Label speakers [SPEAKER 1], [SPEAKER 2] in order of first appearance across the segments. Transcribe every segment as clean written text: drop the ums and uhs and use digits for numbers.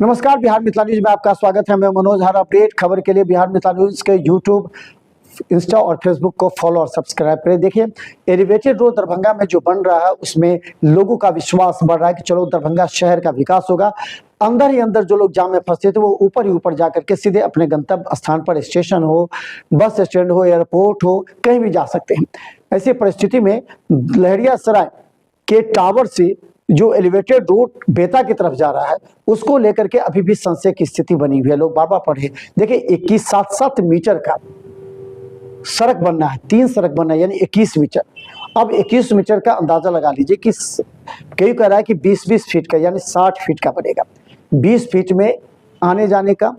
[SPEAKER 1] नमस्कार, बिहार मिथिला न्यूज में आपका स्वागत है। मैं मनोज। हर अपडेट खबर के लिए बिहार मिथिला न्यूज के यूट्यूब, इंस्टा और फेसबुक को फॉलो और सब्सक्राइब करें। देखिए, एलिवेटेड रोड दरभंगा में जो बन रहा है उसमें लोगों का विश्वास बढ़ रहा है कि चलो दरभंगा शहर का विकास होगा। अंदर ही अंदर जो लोग जाम में फंसे थे वो ऊपर ही ऊपर जाकर के सीधे अपने गंतव्य स्थान पर, स्टेशन हो, बस स्टैंड हो, एयरपोर्ट हो, कहीं भी जा सकते हैं। ऐसी परिस्थिति में लहरियासराय के टावर से जो एलिवेटेड रोड बेता की तरफ जा रहा है उसको लेकर के अभी भी संशय की स्थिति बनी हुई है। लोग बार बार पढ़े। देखिए, 21-7 मीटर का सड़क बनना है, 3 सड़क बनना है, यानी 21 मीटर। अब 21 मीटर का अंदाजा लगा लीजिए कि कई कह रहा है कि 20-20 फीट का, यानी 60 फीट का बनेगा। 20 फीट में आने जाने का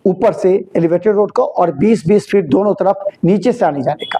[SPEAKER 1] ऊपर से एलिवेटेड रोड का, और 20-20 फीट दोनों तरफ नीचे से आने जाने का।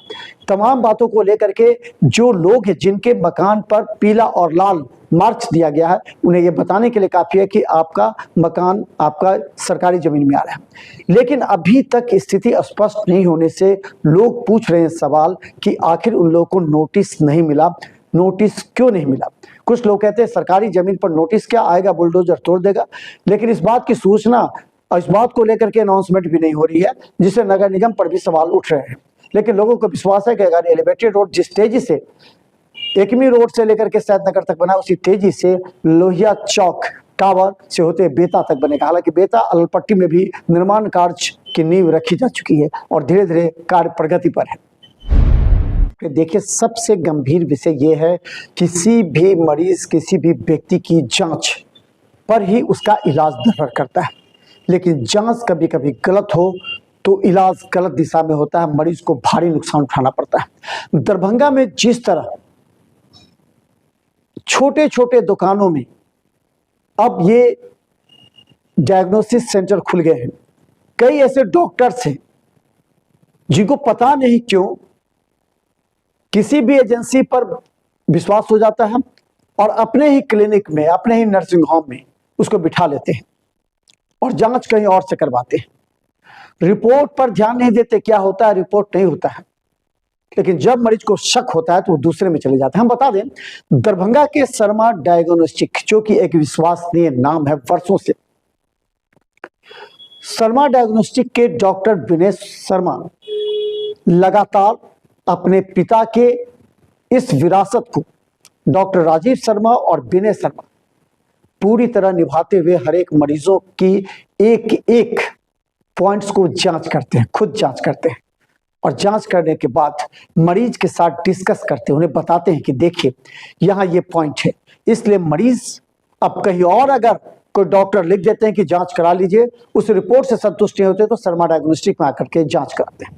[SPEAKER 1] तमाम बातों को लेकर के जो लोग हैं जिनके मकान पर पीला और लाल मार्क्स दिया गया है, उन्हें यह बताने के लिए काफी है कि आपका मकान आपका सरकारी जमीन में आ रहा है। लेकिन अभी तक स्थिति स्पष्ट नहीं होने से लोग पूछ रहे हैं सवाल कि आखिर उन लोगों को नोटिस नहीं मिला। नोटिस क्यों नहीं मिला? कुछ लोग कहते हैं सरकारी जमीन पर नोटिस क्या आएगा, बुलडोजर तोड़ देगा। लेकिन इस बात की सूचना और इस बात को लेकर के अनाउंसमेंट भी नहीं हो रही है, जिससे नगर निगम पर भी सवाल उठ रहे हैं। लेकिन लोगों को विश्वास है कि अगर एलिवेटेड रोड जिस तेजी से एकमी रोड से लेकर के सैयद नगर तक बना, उसी तेजी से लोहिया चौक टावर से होते बेता तक बनेगा। हालांकि बेता अलपट्टी में भी निर्माण कार्य की नींव रखी जा चुकी है और धीरे धीरे कार्य प्रगति पर है। देखिए, सबसे गंभीर विषय यह है, किसी भी मरीज, किसी भी व्यक्ति की जांच पर ही उसका इलाज निर्भर करता है। लेकिन जांच कभी कभी गलत हो तो इलाज गलत दिशा में होता है, मरीज को भारी नुकसान उठाना पड़ता है। दरभंगा में जिस तरह छोटे छोटे दुकानों में अब ये डायग्नोसिस सेंटर खुल गए हैं, कई ऐसे डॉक्टर्स हैं जिनको पता नहीं क्यों किसी भी एजेंसी पर विश्वास हो जाता है और अपने ही क्लिनिक में, अपने ही नर्सिंग होम में उसको बिठा लेते हैं और जांच कहीं और से करवाते हैं। रिपोर्ट पर ध्यान नहीं देते, क्या होता है रिपोर्ट नहीं होता है। लेकिन जब मरीज को शक होता है तो वो दूसरे में चले जाते हैं। हम बता दें, दरभंगा के शर्मा डायग्नोस्टिक, जो कि एक विश्वसनीय नाम है वर्षों से, शर्मा डायग्नोस्टिक के डॉक्टर विनय शर्मा लगातार अपने पिता के इस विरासत को डॉक्टर राजीव शर्मा और विनय शर्मा पूरी तरह निभाते हुए हर एक मरीजों की एक एक पॉइंट्स को जांच करते हैं, खुद जांच करते हैं। और जांच करने के बाद मरीज के साथ डिस्कस करते हैं, उन्हें बताते हैं कि देखिए यहाँ ये पॉइंट है। इसलिए मरीज अब कहीं और अगर कोई डॉक्टर लिख देते हैं कि जांच करा लीजिए, उस रिपोर्ट से संतुष्ट नहीं होते तो शर्मा डायग्नोस्टिक में आकर के जांच कराते हैं।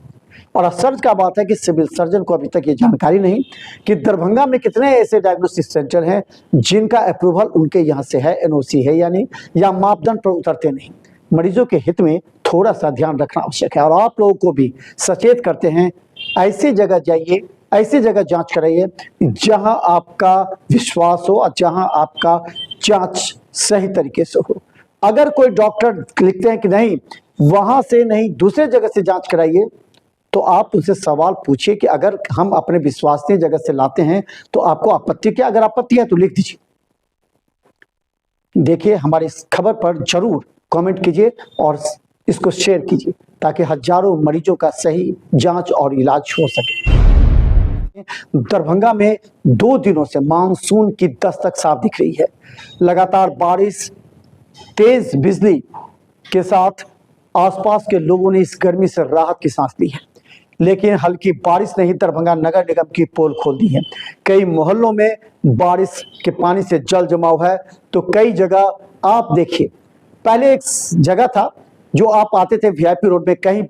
[SPEAKER 1] और आश्चर्य का बात है कि सिविल सर्जन को अभी तक ये जानकारी नहीं कि दरभंगा में कितने ऐसे डायग्नोस्टिक सेंटर हैं जिनका अप्रूवल उनके यहाँ से है, एनओसी है यानी, या मापदंड पर उतरते नहीं। मरीजों के हित में थोड़ा सा ध्यान रखना आवश्यक है। और आप लोगों को भी सचेत करते हैं, ऐसी जगह जाइए, ऐसी जगह जांच कराइए जहां आपका विश्वास हो और जहां आपका जांच सही तरीके से हो। अगर कोई डॉक्टर लिखते हैं कि नहीं वहां से नहीं दूसरे जगह से जांच कराइए, तो आप उनसे सवाल पूछिए कि अगर हम अपने विश्वसनीय जगह से लाते हैं तो आपको आपत्ति क्या? अगर आपत्ति है तो लिख दीजिए। देखिए, हमारी इस खबर पर जरूर कमेंट कीजिए और इसको शेयर कीजिए ताकि हजारों मरीजों का सही जांच और इलाज हो सके। दरभंगा में 2 दिनों से मानसून की दस्तक साफ दिख रही है। लगातार बारिश, तेज बिजली के साथ आसपास के लोगों ने इस गर्मी से राहत की सांस ली है। लेकिन हल्की बारिश ने ही दरभंगा नगर निगम की पोल खोल दी है। कई मोहल्लों में बारिश के पानी से जल जमाव है, तो कई जगह आप देखिए, पहले एक जगह था जो आप आते थे वीआईपी रोड में, कहीं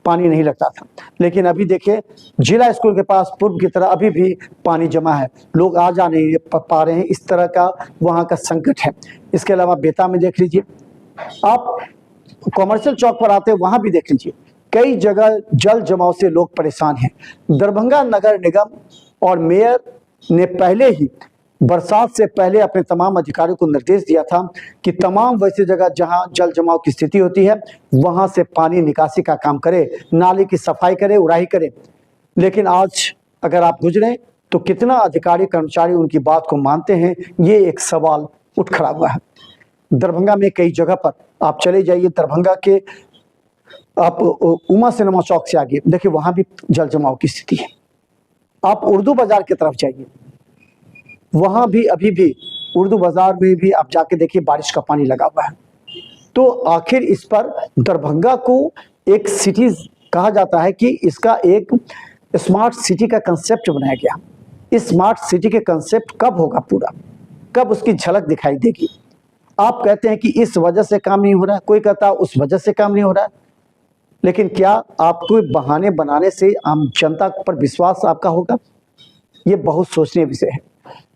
[SPEAKER 1] पानी नहीं लगता था, लेकिन अभी देखिए जिला स्कूल के पास पूर्व की तरह अभी भी पानी जमा है, लोग आ जा नहीं पा रहे हैं। इस तरह का वहाँ का संकट है। इसके अलावा बेता में देख लीजिए, आप कॉमर्शियल चौक पर आते हैं वहां भी देख लीजिए, कई जगह जल जमाव से लोग परेशान हैं। दरभंगा नगर निगम और मेयर ने पहले ही बरसात से पहले अपने तमाम अधिकारियों को निर्देश दिया था कि तमाम वैसी जगह जहां जल जमाव की स्थिति होती है वहां से पानी निकासी का काम करे, नाली की सफाई करे, उड़ाही करे। लेकिन आज अगर आप गुजरे तो कितना अधिकारी कर्मचारी उनकी बात को मानते हैं, ये एक सवाल उठ खड़ा हुआ है। दरभंगा में कई जगह पर आप चले जाइए, दरभंगा के आप उमा सिनेमा चौक से आगे देखिए, वहां भी जल जमाव की स्थिति है। आप उर्दू बाजार की तरफ जाइए, वहां भी अभी भी उर्दू बाजार में भी आप जाके देखिए बारिश का पानी लगा हुआ है। तो आखिर इस पर दरभंगा को एक सिटी कहा जाता है कि इसका एक स्मार्ट सिटी का कंसेप्ट बनाया गया। इस स्मार्ट सिटी के कंसेप्ट कब होगा पूरा, कब उसकी झलक दिखाई देगी? आप कहते हैं कि इस वजह से काम नहीं हो रहा है, कोई कहता है उस वजह से काम नहीं हो रहा है, लेकिन क्या आपको बहाने बनाने से आम जनता पर विश्वास आपका होगा? ये बहुत सोचनीय विषय है।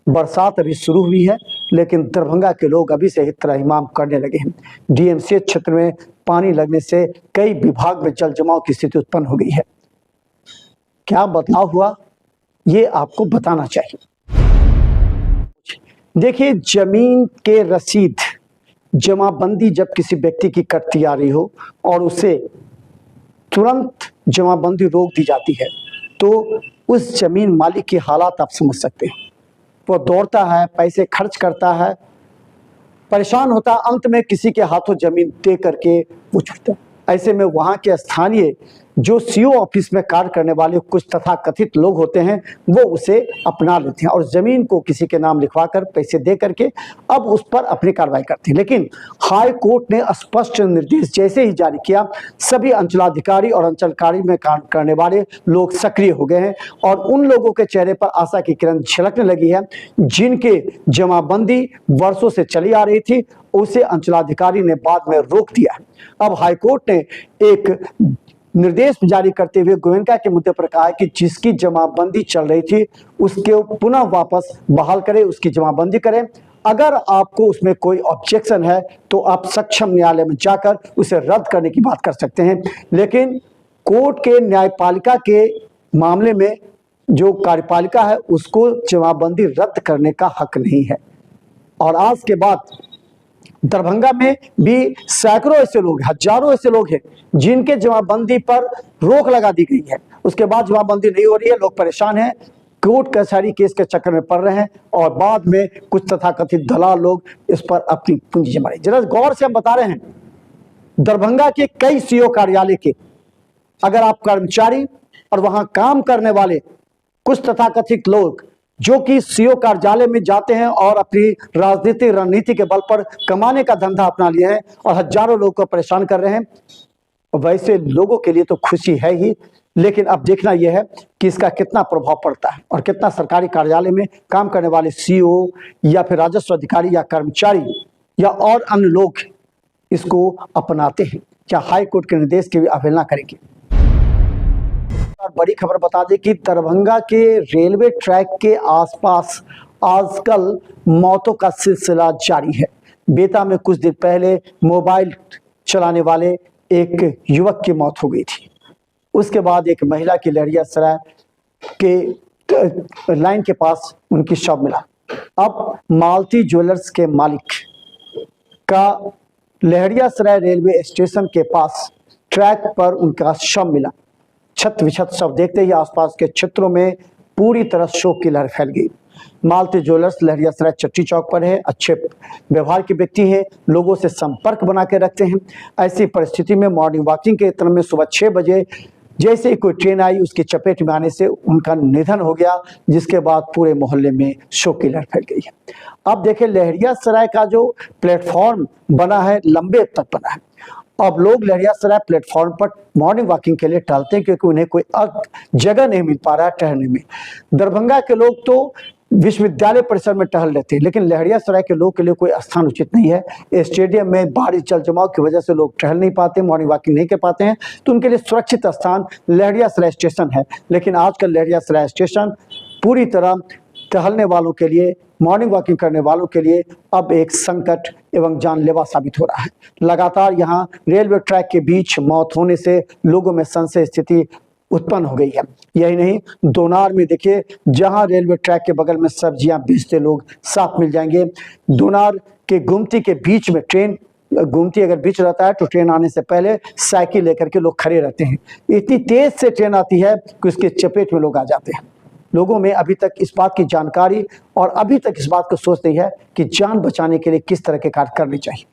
[SPEAKER 1] बरसात अभी शुरू हुई है, लेकिन दरभंगा के लोग अभी से ही त्राहिमाम करने लगे हैं। डीएमसीएच क्षेत्र में पानी लगने से कई विभाग में जल जमाव की स्थिति उत्पन्न हो गई है। क्या बदलाव हुआ, ये आपको बताना चाहिए। देखिए, जमीन के रसीद जमाबंदी जब किसी व्यक्ति की कटती आ रही हो और उसे तुरंत जमाबंदी रोक दी जाती है, तो उस जमीन मालिक की हालात आप समझ सकते हैं। वो दौड़ता है, पैसे खर्च करता है, परेशान होता है, अंत में किसी के हाथों जमीन दे करके वो छूटता है। ऐसे में वहाँ के स्थानीय जो सीओ ऑफिस में कार्य करने वाले कुछ तथाकथित लोग होते हैं, वो उसे अपना लेते हैं और जमीन को किसी के नाम लिखवाकर पैसे दे करके अब उस पर अपनी कार्रवाई करते हैं। लेकिन हाई कोर्ट ने स्पष्ट निर्देश जैसे ही जारी किया, सभी अंचलाधिकारी और अंचलकारी में काम करने वाले लोग सक्रिय हो गए हैं और उन लोगों के चेहरे पर आशा की किरण झलकने लगी है, जिनके जमाबंदी वर्षों से चली आ रही थी, उसे अंचलाधिकारी ने बाद में रोक दिया। अब हाईकोर्ट ने एक निर्देश जारी करते हुए गोयनका के मुद्दे पर कहा है कि जिसकी जमाबंदी चल रही थी उसके पुनः वापस बहाल करें, उसकी जमाबंदी करें। अगर आपको उसमें कोई ऑब्जेक्शन है तो आप सक्षम न्यायालय में जाकर उसे रद्द करने की बात कर सकते हैं, लेकिन कोर्ट के न्यायपालिका के मामले में जो कार्यपालिका है उसको जमाबंदी रद्द करने का हक नहीं है। और आज के बाद दरभंगा में भी सैकड़ों ऐसे लोग, हजारों ऐसे लोग हैं जिनके जमाबंदी पर रोक लगा दी गई है। उसके बाद जमाबंदी नहीं हो रही है, लोग परेशान हैं, कोर्ट कचहरी केस के चक्कर में पड़ रहे हैं और बाद में कुछ तथाकथित दलाल लोग इस पर अपनी पूंजी जमा रहे हैं। जरा गौर से हम बता रहे हैं, दरभंगा के कई सीओ कार्यालय के अगर आप कर्मचारी और वहां काम करने वाले कुछ तथाकथित लोग जो कि सीओ कार्यालय में जाते हैं और अपनी राजनीतिक रणनीति के बल पर कमाने का धंधा अपना लिए हैं और हजारों लोगों को परेशान कर रहे हैं, वैसे लोगों के लिए तो खुशी है ही, लेकिन अब देखना यह है कि इसका कितना प्रभाव पड़ता है और कितना सरकारी कार्यालय में काम करने वाले सीओ या फिर राजस्व अधिकारी या कर्मचारी या और अन्य लोग इसको अपनाते हैं। क्या हाई कोर्ट के निर्देश की भी अवहेलना करेंगे? बड़ी खबर बता दें कि दरभंगा के रेलवे ट्रैक के आसपास आजकल मौतों का सिलसिला जारी है। बेता में कुछ दिन पहले मोबाइल चलाने वाले एक युवक की मौत हो गई थी। उसके बाद एक महिला की लहरियासराय के लाइन के पास उनकी शव मिला। अब मालती ज्वेलर्स के मालिक का लहरियासराय रेलवे स्टेशन के पास ट्रैक पर उनका शव मिला। छत विछत शव देखते ही आसपास के क्षेत्रों में पूरी तरह शोक की लहर फैल गई। मालती ज्वेलर्स लहरियासराय चट्टी चौक पर है, अच्छे व्यवहार के व्यक्ति हैं, लोगों से संपर्क बना के रखते हैं। ऐसी परिस्थिति में मॉर्निंग वॉकिंग के क्रम में सुबह 6 बजे जैसे ही कोई ट्रेन आई उसकी चपेट में आने से उनका निधन हो गया, जिसके बाद पूरे मोहल्ले में शोक की लहर फैल गई है। अब देखिए, लहरियासराय का जो प्लेटफॉर्म बना है लंबे तक बना है। अब लोग लहरियासराय प्लेटफॉर्म पर मॉर्निंग वॉकिंग के लिए टहलते हैं क्योंकि उन्हें कोई जगह नहीं मिल पा रहा है ठहरने में। दरभंगा के लोग तो विश्वविद्यालय परिसर में टहल लेते हैं, लेकिन लहरियासराय के लोग के लिए कोई स्थान उचित नहीं है। स्टेडियम में भारी जल जमाव की वजह से लोग टहल नहीं पाते, मॉर्निंग वॉकिंग नहीं कर पाते हैं, तो उनके लिए सुरक्षित स्थान लहरियासराय स्टेशन है। लेकिन आजकल लहरियासराय स्टेशन पूरी तरह टहलने वालों के लिए, मॉर्निंग वॉकिंग करने वालों के लिए अब एक संकट एवं जानलेवा साबित हो रहा है। लगातार यहाँ रेलवे ट्रैक के बीच मौत होने से लोगों में संशय स्थिति उत्पन्न हो गई है। यही नहीं, दोनार में देखिए, जहां रेलवे ट्रैक के बगल में सब्जियां बेचते लोग साफ मिल जाएंगे। दोनार के गुमती के बीच में ट्रेन, गुमती अगर बीच रहता है तो ट्रेन आने से पहले साइकिल लेकर के लोग खड़े रहते हैं। इतनी तेज से ट्रेन आती है कि उसके चपेट में लोग आ जाते हैं। लोगों में अभी तक इस बात की जानकारी और अभी तक इस बात को सोच नहीं है कि जान बचाने के लिए किस तरह के कार्य करने चाहिए।